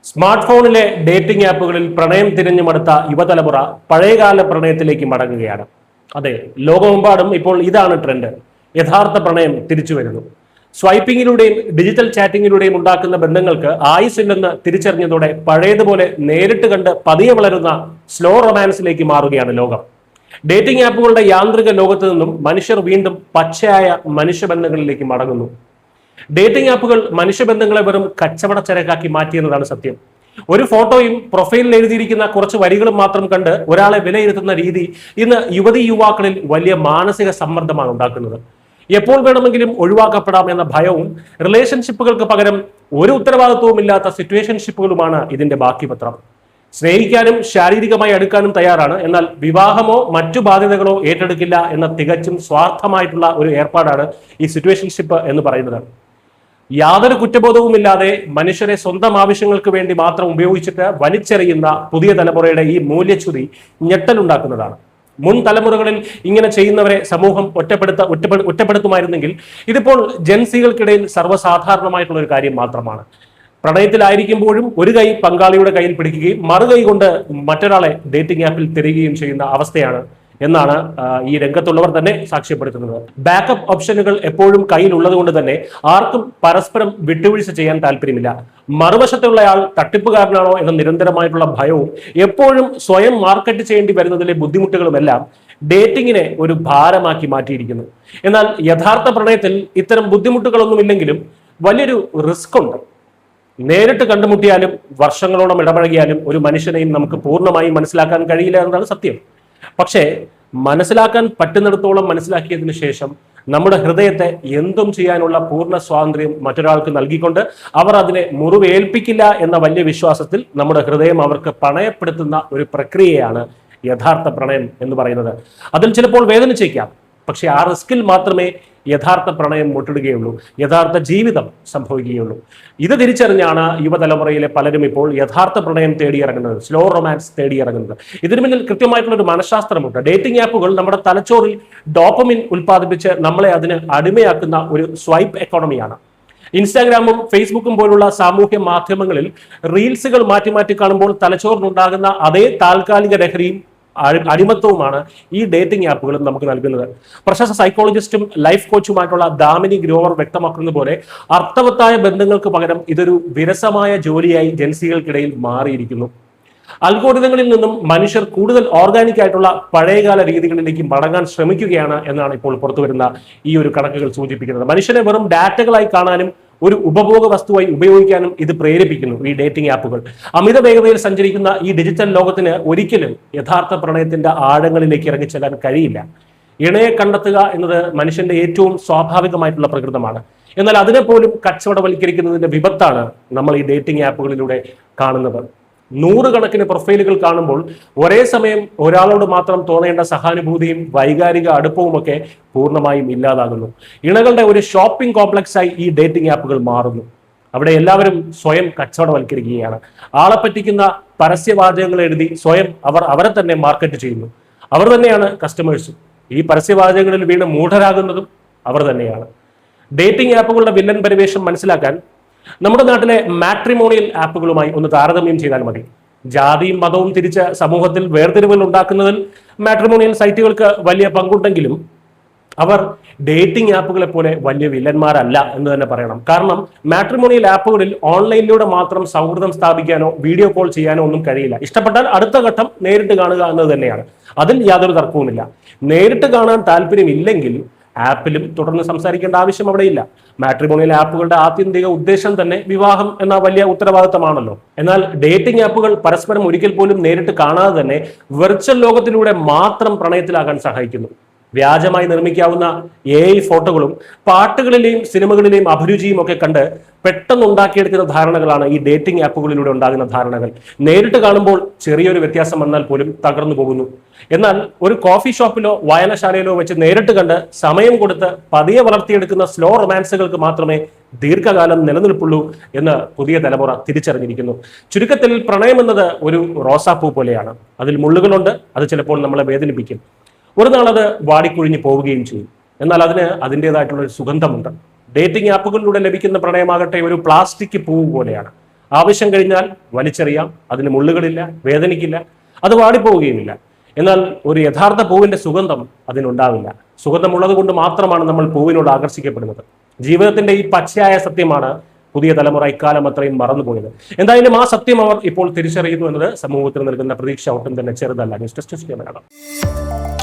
Smart ഫോണിലെ dating ആപ്പുകളിൽ പ്രണയം തിരഞ്ഞുമടുത്ത യുവതലമുറ പഴയകാല പ്രണയത്തിലേക്ക് മടങ്ങുകയാണ്. അതെ, ലോകമെമ്പാടും ഇപ്പോൾ ഇതാണ് ട്രെൻഡ്. യഥാർത്ഥ പ്രണയം തിരിച്ചു വരുന്നു. സ്വൈപ്പിങ്ങിലൂടെയും ഡിജിറ്റൽ ചാറ്റിങ്ങിലൂടെയും ഉണ്ടാക്കുന്ന ബന്ധങ്ങൾക്ക് ആയുസില്ലെന്ന് തിരിച്ചറിഞ്ഞതോടെ പഴയതുപോലെ നേരിട്ട് കണ്ട് പതിയെ വളരുന്ന സ്ലോ റൊമാൻസിലേക്ക് മാറുകയാണ് ലോകം. ഡേറ്റിംഗ് ആപ്പുകളുടെ യാന്ത്രിക ലോകത്ത് നിന്നും മനുഷ്യർ വീണ്ടും പച്ചയായ മനുഷ്യബന്ധങ്ങളിലേക്ക് മടങ്ങുന്നു. ഡേറ്റിംഗ് ആപ്പുകൾ മനുഷ്യബന്ധങ്ങളെ വെറും കച്ചവട ചരക്കാക്കി മാറ്റിയെന്നതാണ് സത്യം. ഒരു ഫോട്ടോയും പ്രൊഫൈലിൽ എഴുതിയിരിക്കുന്ന കുറച്ച് വരികളും മാത്രം കണ്ട് ഒരാളെ വിലയിരുത്തുന്ന രീതി ഇന്ന് യുവതി യുവാക്കളിൽ വലിയ മാനസിക സമ്മർദ്ദമാണ് ഉണ്ടാക്കുന്നത്. എപ്പോൾ വേണമെങ്കിലും ഒഴിവാക്കപ്പെടാം എന്ന ഭയവും റിലേഷൻഷിപ്പുകൾക്ക് പകരം ഒരു ഉത്തരവാദിത്വവും ഇല്ലാത്ത സിറ്റുവേഷൻഷിപ്പുകളുമാണ് ഇതിന്റെ ബാക്കി പത്രം. സ്നേഹിക്കാനും ശാരീരികമായി അടുക്കാനും തയ്യാറാണ്, എന്നാൽ വിവാഹമോ മറ്റു ബാധ്യതകളോ ഏറ്റെടുക്കില്ല എന്ന തികച്ചും സ്വാർത്ഥമായിട്ടുള്ള ഒരു ഏർപ്പാടാണ് ഈ സിറ്റുവേഷൻഷിപ്പ് എന്ന് പറയുന്നത്. യാതൊരു കുറ്റബോധവുമില്ലാതെ മനുഷ്യരെ സ്വന്തം ആവശ്യങ്ങൾക്ക് വേണ്ടി മാത്രം ഉപയോഗിച്ചിട്ട് വലിച്ചെറിയുന്ന പുതിയ തലമുറയുടെ ഈ മൂല്യച്യുതി ഞെട്ടലുണ്ടാക്കുന്നതാണ്. മുൻ തലമുറകളിൽ ഇങ്ങനെ ചെയ്യുന്നവരെ സമൂഹം ഒറ്റപ്പെടുത്തുമായിരുന്നെങ്കിൽ ഇതിപ്പോൾ ജൻസികൾക്കിടയിൽ സർവ്വസാധാരണമായിട്ടുള്ള ഒരു കാര്യം മാത്രമാണ്. പ്രണയത്തിലായിരിക്കുമ്പോഴും ഒരു കൈ പങ്കാളിയുടെ കയ്യിൽ പിടിക്കുകയും മറുകൈ കൊണ്ട് മറ്റൊരാളെ ഡേറ്റിംഗ് ആപ്പിൽ തിരയുകയും ചെയ്യുന്ന അവസ്ഥയാണ് എന്നാണ് ഈ രംഗത്തുള്ളവർ തന്നെ സാക്ഷ്യപ്പെടുത്തുന്നത്. ബാക്കപ്പ് ഓപ്ഷനുകൾ എപ്പോഴും കയ്യിലുള്ളത് കൊണ്ട് തന്നെ ആർക്കും പരസ്പരം വിട്ടുവീഴ്ച ചെയ്യാൻ താല്പര്യമില്ല. മറുവശത്തുള്ളയാൾ തട്ടിപ്പുകാരനാണോ എന്ന നിരന്തരമായിട്ടുള്ള ഭയവും എപ്പോഴും സ്വയം മാർക്കറ്റ് ചെയ്യേണ്ടി വരുന്നതിലെ ബുദ്ധിമുട്ടുകളുമെല്ലാം ഡേറ്റിങ്ങിനെ ഒരു ഭാരമാക്കി മാറ്റിയിരിക്കുന്നു. എന്നാൽ യഥാർത്ഥ പ്രണയത്തിൽ ഇത്തരം ബുദ്ധിമുട്ടുകളൊന്നുമില്ലെങ്കിലും വലിയൊരു റിസ്ക് ഉണ്ട്. നേരിട്ട് കണ്ടുമുട്ടിയാലും വർഷങ്ങളോളം ഇടപഴകിയാലും ഒരു മനുഷ്യനെയും നമുക്ക് പൂർണ്ണമായും മനസ്സിലാക്കാൻ കഴിയില്ല എന്നതാണ് സത്യം. പക്ഷേ മനസ്സിലാക്കാൻ പറ്റുന്നിടത്തോളം മനസ്സിലാക്കിയതിനു ശേഷം നമ്മുടെ ഹൃദയത്തെ എന്തും ചെയ്യാനുള്ള പൂർണ്ണ സ്വാതന്ത്ര്യം മറ്റൊരാൾക്ക് നൽകിക്കൊണ്ട് അവർ അതിനെ മുറിവേൽപ്പിക്കില്ല എന്ന വലിയ വിശ്വാസത്തിൽ നമ്മുടെ ഹൃദയം അവർക്ക് പണയപ്പെടുത്തുന്ന ഒരു പ്രക്രിയയാണ് യഥാർത്ഥ പ്രണയം എന്ന് പറയുന്നത്. അതിൽ ചിലപ്പോൾ വേദനിച്ചേക്കാം, പക്ഷെ ആ റിസ്കിൽ മാത്രമേ യഥാർത്ഥ പ്രണയം മുട്ടിടുകയുള്ളൂ, യഥാർത്ഥ ജീവിതം സംഭവിക്കുകയുള്ളൂ. ഇത് തിരിച്ചറിഞ്ഞാണ് യുവതലമുറയിലെ പലരും ഇപ്പോൾ യഥാർത്ഥ പ്രണയം തേടിയിറങ്ങുന്നത്, സ്ലോ റൊമാൻസ് തേടിയിറങ്ങുന്നത്. ഇതിന് പിന്നിൽ കൃത്യമായിട്ടുള്ള ഒരു മനഃശാസ്ത്രമുണ്ട്. ഡേറ്റിംഗ് ആപ്പുകൾ നമ്മുടെ തലച്ചോറിൽ ഡോപ്പമിൻ ഉൽപ്പാദിപ്പിച്ച് നമ്മളെ അതിന് അടിമയാക്കുന്ന ഒരു സ്വൈപ്പ് എക്കോണമിയാണ്. ഇൻസ്റ്റാഗ്രാമും ഫേസ്ബുക്കും പോലുള്ള സാമൂഹ്യ മാധ്യമങ്ങളിൽ റീൽസുകൾ മാറ്റി മാറ്റി കാണുമ്പോൾ തലച്ചോറിനുണ്ടാകുന്ന അതേ താൽക്കാലിക ലഹരിയും അടിമത്വവുമാണ് ഈ ഡേറ്റിംഗ് ആപ്പുകളും നമുക്ക് നൽകുന്നത്. പ്രശസ്ത സൈക്കോളജിസ്റ്റും ലൈഫ് കോച്ചുമായിട്ടുള്ള ദാമിനി ഗ്രോവർ വ്യക്തമാക്കുന്നത് പോലെ അർത്ഥവത്തായ ബന്ധങ്ങൾക്ക് പകരം ഇതൊരു വിരസമായ ജോലിയായി ജൻസികൾക്കിടയിൽ മാറിയിരിക്കുന്നു. അൽഗോരിതങ്ങളിൽ നിന്നും മനുഷ്യർ കൂടുതൽ ഓർഗാനിക് ആയിട്ടുള്ള പഴയകാല രീതികളിലേക്ക് മടങ്ങാൻ ശ്രമിക്കുകയാണ് എന്നാണ് ഇപ്പോൾ പുറത്തുവരുന്ന ഈ ഒരു കണക്കുകൾ സൂചിപ്പിക്കുന്നത്. മനുഷ്യനെ വെറും ഡാറ്റകളായി കാണാനും ഒരു ഉപഭോഗ വസ്തുവായി ഉപയോഗിക്കാനും ഇത് പ്രേരിപ്പിക്കുന്നു ഈ ഡേറ്റിംഗ് ആപ്പുകൾ. അമിത വേഗതയിൽ സഞ്ചരിക്കുന്ന ഈ ഡിജിറ്റൽ ലോകത്തിന് ഒരിക്കലും യഥാർത്ഥ പ്രണയത്തിന്റെ ആഴങ്ങളിലേക്ക് ഇറങ്ങിച്ചെല്ലാൻ കഴിയില്ല. ഇണയെ കണ്ടെത്തുക എന്നത് മനുഷ്യന്റെ ഏറ്റവും സ്വാഭാവികമായിട്ടുള്ള പ്രകൃതമാണ്. എന്നാൽ അതിനെപ്പോലും കച്ചവടവൽക്കരിക്കുന്നതിന്റെ വിപത്താണ് നമ്മൾ ഈ ഡേറ്റിംഗ് ആപ്പുകളിലൂടെ കാണുന്നത്. നൂറുകണക്കിന് പ്രൊഫൈലുകൾ കാണുമ്പോൾ ഒരേ സമയം ഒരാളോട് മാത്രം തോന്നേണ്ട സഹാനുഭൂതിയും വൈകാരിക അടുപ്പവും ഒക്കെ പൂർണ്ണമായും ഇല്ലാതാകുന്നു. ഇണകളുടെ ഒരു ഷോപ്പിംഗ് കോംപ്ലക്സായി ഈ ഡേറ്റിംഗ് ആപ്പുകൾ മാറുന്നു. അവിടെ എല്ലാവരും സ്വയം കച്ചവടവൽക്കരിക്കുകയാണ്. ആളെ പറ്റിക്കുന്ന പരസ്യവാചകങ്ങൾ എഴുതി സ്വയം അവരെ തന്നെ മാർക്കറ്റ് ചെയ്യുന്നു. അവർ തന്നെയാണ് കസ്റ്റമേഴ്സും. ഈ പരസ്യവാചകങ്ങളിൽ വീണ് മൂഢരാകുന്നതും അവർ തന്നെയാണ്. ഡേറ്റിംഗ് ആപ്പുകളുടെ വില്ലൻ പരിവേഷം മനസ്സിലാക്കാൻ നമ്മുടെ നാട്ടിലെ മാട്രിമോണിയൽ ആപ്പുകളുമായി ഒന്ന് താരതമ്യം ചെയ്താൽ മതി. ജാതിയും മതവും തിരിച്ച് സമൂഹത്തിൽ വേർതിരിവുകൾ ഉണ്ടാക്കുന്നതിൽ മാട്രിമോണിയൽ സൈറ്റുകൾക്ക് വലിയ പങ്കുണ്ടെങ്കിലും അവർ ഡേറ്റിംഗ് ആപ്പുകളെ പോലെ വലിയ വില്ലന്മാരല്ല എന്ന് തന്നെ പറയണം. കാരണം മാട്രിമോണിയൽ ആപ്പുകളിൽ ഓൺലൈനിലൂടെ മാത്രം സൗഹൃദം സ്ഥാപിക്കാനോ വീഡിയോ കോൾ ചെയ്യാനോ ഒന്നും കഴിയില്ല. ഇഷ്ടപ്പെട്ടാൽ അടുത്ത ഘട്ടം നേരിട്ട് കാണുക എന്നത് തന്നെയാണ്. അതിൽ യാതൊരു തർക്കവുമില്ല. നേരിട്ട് കാണാൻ താല്പര്യമില്ലെങ്കിൽ ആപ്പിലും തുടർന്ന് സംസാരിക്കേണ്ട ആവശ്യം അവിടെയില്ല. മാട്രിമോണിയൽ ആപ്പുകളുടെ ആത്യന്തിക ഉദ്ദേശം തന്നെ വിവാഹം എന്ന വലിയ ഉത്തരവാദിത്തമാണല്ലോ. എന്നാൽ ഡേറ്റിംഗ് ആപ്പുകൾ പരസ്പരം ഒരിക്കൽ പോലും നേരിട്ട് കാണാതെ തന്നെ വെർച്വൽ ലോകത്തിലൂടെ മാത്രം പ്രണയത്തിലാകാൻ സഹായിക്കുന്നു. വ്യാജമായി നിർമ്മിക്കാവുന്ന AI ഫോട്ടോകളും പാട്ടുകളിലെയും സിനിമകളിലെയും അഭിരുചിയും ഒക്കെ കണ്ട് പെട്ടെന്ന് ഉണ്ടാക്കിയെടുക്കുന്ന ധാരണകളാണ് ഈ ഡേറ്റിംഗ് ആപ്പുകളിലൂടെ ഉണ്ടാകുന്ന ധാരണകൾ. നേരിട്ട് കാണുമ്പോൾ ചെറിയൊരു വ്യത്യാസം വന്നാൽ പോലും തകർന്നു പോകുന്നു. എന്നാൽ ഒരു കോഫി ഷോപ്പിലോ വായനശാലയിലോ വെച്ച് നേരിട്ട് കണ്ട് സമയം കൊടുത്ത് പതിയെ വളർത്തിയെടുക്കുന്ന സ്ലോ റൊമാൻസുകൾക്ക് മാത്രമേ ദീർഘകാലം നിലനിൽപ്പുള്ളൂ എന്ന് പുതിയ തലമുറ തിരിച്ചറിഞ്ഞിരിക്കുന്നു. ചുരുക്കത്തിൽ പ്രണയം എന്നത് ഒരു റോസാപ്പൂ പോലെയാണ്. അതിൽ മുള്ളുകളുണ്ട്. അത് ചിലപ്പോൾ നമ്മളെ വേദനിപ്പിക്കും. ഒരു നാൾ അത് വാടിക്കുഴിഞ്ഞു പോവുകയും ചെയ്യും. എന്നാൽ അതിന് അതിൻ്റെതായിട്ടുള്ള ഒരു സുഗന്ധമുണ്ട്. ഡേറ്റിംഗ് ആപ്പുകളിലൂടെ ലഭിക്കുന്ന പ്രണയമാകട്ടെ ഒരു പ്ലാസ്റ്റിക് പൂവ് പോലെയാണ്. ആവശ്യം കഴിഞ്ഞാൽ വലിച്ചെറിയാം, അതിന് മുള്ളുകളില്ല, വേദനിക്കില്ല, അത് വാടിപ്പോവുകയുമില്ല. എന്നാൽ ഒരു യഥാർത്ഥ പൂവിന്റെ സുഗന്ധം അതിനുണ്ടാവില്ല. സുഗന്ധമുള്ളത് കൊണ്ട് മാത്രമാണ് നമ്മൾ പൂവിനോട് ആകർഷിക്കപ്പെടുന്നത്. ജീവിതത്തിന്റെ ഈ പച്ചയായ സത്യമാണ് പുതിയ തലമുറ ഇക്കാലം അത്രയും മറന്നുപോയത്. എന്തായാലും ആ സത്യം അവർ ഇപ്പോൾ തിരിച്ചറിയുന്നു എന്നത് സമൂഹത്തിന് നൽകുന്ന പ്രതീക്ഷ ഒട്ടും തന്നെ ചെറുതല്ല. News desk.